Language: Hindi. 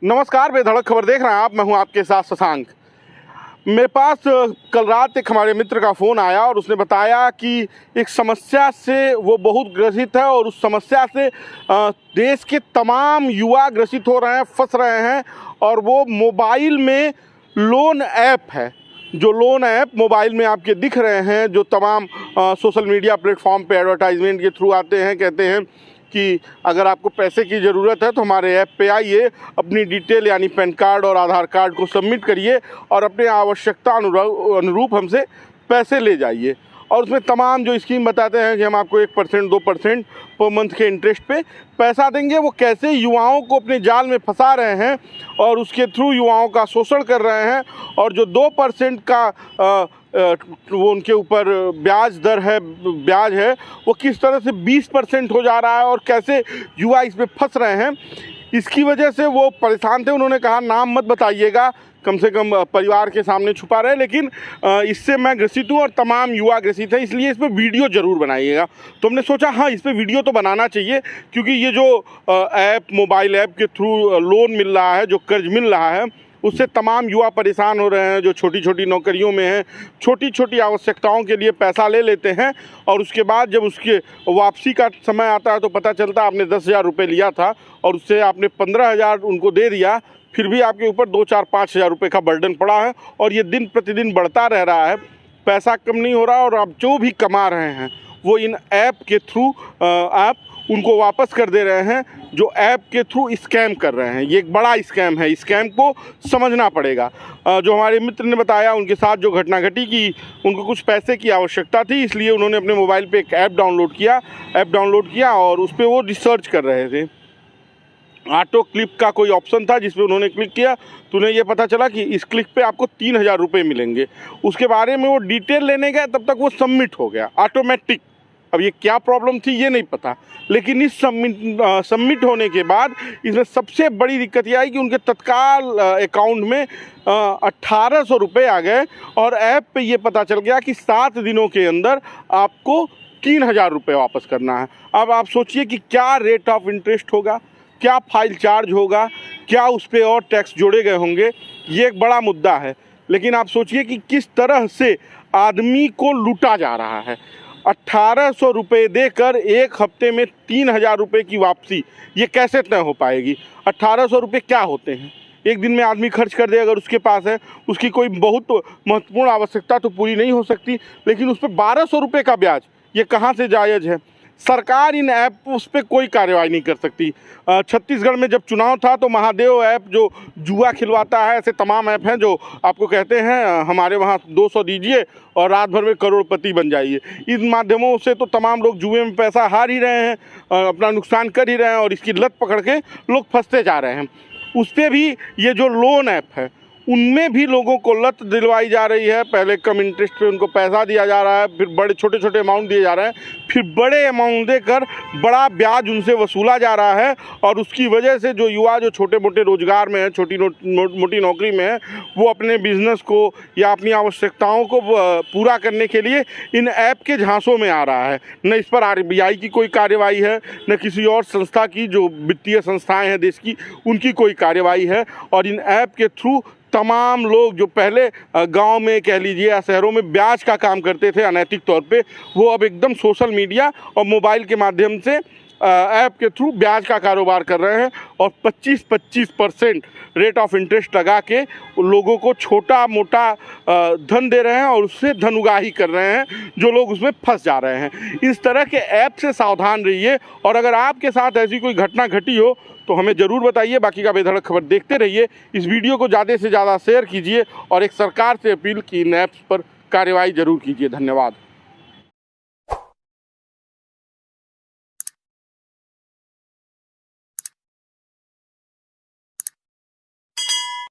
नमस्कार, बेधड़क खबर देख रहे हैं आप। मैं हूं आपके साथ शशांक। मेरे पास कल रात एक हमारे मित्र का फ़ोन आया और उसने बताया कि एक समस्या से वो बहुत ग्रसित है और उस समस्या से देश के तमाम युवा ग्रसित हो रहे हैं, फंस रहे हैं। और वो मोबाइल में लोन ऐप है, जो लोन ऐप मोबाइल में आपके दिख रहे हैं, जो तमाम सोशल मीडिया प्लेटफॉर्म पे एडवर्टाइजमेंट के थ्रू आते हैं, कहते हैं कि अगर आपको पैसे की ज़रूरत है तो हमारे ऐप पे आइए, अपनी डिटेल यानी पैन कार्ड और आधार कार्ड को सबमिट करिए और अपने आवश्यकता अनुरूप हमसे पैसे ले जाइए। और उसमें तमाम जो स्कीम बताते हैं कि हम आपको 1% 2% पर मंथ के इंटरेस्ट पे पैसा देंगे। वो कैसे युवाओं को अपने जाल में फंसा रहे हैं और उसके थ्रू युवाओं का शोषण कर रहे हैं। और जो 2% का वो उनके ऊपर ब्याज है वो किस तरह से 20% हो जा रहा है और कैसे युवा इसमें फंस रहे हैं, इसकी वजह से वो परेशान थे। उन्होंने कहा नाम मत बताइएगा, कम से कम परिवार के सामने छुपा रहे, लेकिन इससे मैं ग्रसित हूँ और तमाम युवा ग्रसित है, इसलिए इस पर वीडियो ज़रूर बनाइएगा। तो हमने सोचा हाँ, इस पर वीडियो तो बनाना चाहिए, क्योंकि ये जो ऐप मोबाइल ऐप के थ्रू लोन मिल रहा है, जो कर्ज मिल रहा है, उससे तमाम युवा परेशान हो रहे हैं। जो छोटी छोटी नौकरियों में हैं, छोटी छोटी आवश्यकताओं के लिए पैसा ले लेते हैं और उसके बाद जब उसके वापसी का समय आता है तो पता चलता है आपने 10,000 रुपये लिया था और उससे आपने 15,000 उनको दे दिया, फिर भी आपके ऊपर 2, 4, 5,000 रुपये का बर्डन पड़ा है और ये दिन प्रतिदिन बढ़ता रह रहा है। पैसा कम नहीं हो रहा और आप जो भी कमा रहे हैं वो इन ऐप के थ्रू आप उनको वापस कर दे रहे हैं, जो ऐप के थ्रू स्कैम कर रहे हैं। ये एक बड़ा स्कैम है, स्कैम को समझना पड़ेगा। जो हमारे मित्र ने बताया, उनके साथ जो घटना घटी कि उनको कुछ पैसे की आवश्यकता थी, इसलिए उन्होंने अपने मोबाइल पे एक ऐप डाउनलोड किया और उस पर वो रिसर्च कर रहे थे। ऑटो क्लिक का कोई ऑप्शन था जिस पे उन्होंने क्लिक किया तो उन्हें ये पता चला कि इस क्लिक पे आपको 3,000 रुपये मिलेंगे। उसके बारे में वो डिटेल लेने गए, तब तक वो सबमिट हो गया ऑटोमेटिक। अब ये क्या प्रॉब्लम थी ये नहीं पता, लेकिन इस सबमिट होने के बाद इसमें सबसे बड़ी दिक्कत ये आई कि उनके तत्काल अकाउंट में 1,800 रुपये आ गए और ऐप पे ये पता चल गया कि 7 दिनों के अंदर आपको 3,000 रुपये वापस करना है। अब आप सोचिए कि क्या रेट ऑफ इंटरेस्ट होगा, क्या फाइल चार्ज होगा, क्या उस पर और टैक्स जोड़े गए होंगे। ये एक बड़ा मुद्दा है। लेकिन आप सोचिए कि किस तरह से आदमी को लूटा जा रहा है। 1,800 रुपये देकर एक हफ्ते में 3,000 रुपये की वापसी, ये कैसे तय हो पाएगी? 1,800 रुपये क्या होते हैं? एक दिन में आदमी खर्च कर दे अगर उसके पास है, उसकी कोई बहुत महत्वपूर्ण आवश्यकता तो पूरी नहीं हो सकती, लेकिन उस पर 1,200 रुपये का ब्याज, ये कहाँ से जायज़ है? सरकार इन ऐप उस पर कोई कार्रवाई नहीं कर सकती। छत्तीसगढ़ में जब चुनाव था तो महादेव ऐप जो जुआ खिलवाता है, ऐसे तमाम ऐप हैं जो आपको कहते हैं हमारे वहाँ 200 दीजिए और रात भर में करोड़पति बन जाइए। इन माध्यमों से तो तमाम लोग जुए में पैसा हार ही रहे हैं, अपना नुकसान कर ही रहे हैं और इसकी लत पकड़ के लोग फंसते जा रहे हैं। उस पर भी ये जो लोन ऐप है उनमें भी लोगों को लत दिलवाई जा रही है। पहले कम इंटरेस्ट पे उनको पैसा दिया जा रहा है, फिर बड़े छोटे छोटे अमाउंट दिए जा रहे हैं, फिर बड़े अमाउंट देकर बड़ा ब्याज उनसे वसूला जा रहा है। और उसकी वजह से जो युवा जो छोटे मोटे रोजगार में है, छोटी मोटी नौकरी में है, वो अपने बिजनेस को या अपनी आवश्यकताओं को पूरा करने के लिए इन ऐप के झांसों में आ रहा है। न इस पर RBI की कोई कार्रवाई है, न किसी और संस्था की, जो वित्तीय संस्थाएँ हैं देश की, उनकी कोई कार्रवाई है। और इन ऐप के थ्रू तमाम लोग जो पहले गांव में कह लीजिए या शहरों में ब्याज का काम करते थे अनैतिक तौर पे, वो अब एकदम सोशल मीडिया और मोबाइल के माध्यम से ऐप के थ्रू ब्याज का कारोबार कर रहे हैं और 25% रेट ऑफ इंटरेस्ट लगा के लोगों को छोटा मोटा धन दे रहे हैं और उससे धन उगाही कर रहे हैं, जो लोग उसमें फंस जा रहे हैं। इस तरह के ऐप से सावधान रहिए और अगर आपके साथ ऐसी कोई घटना घटी हो तो हमें ज़रूर बताइए। बाकी का बेधड़क खबर देखते रहिए। इस वीडियो को ज़्यादा से ज़्यादा शेयर कीजिए और एक सरकार से अपील की इन ऐप्स पर कार्रवाई ज़रूर कीजिए। धन्यवाद।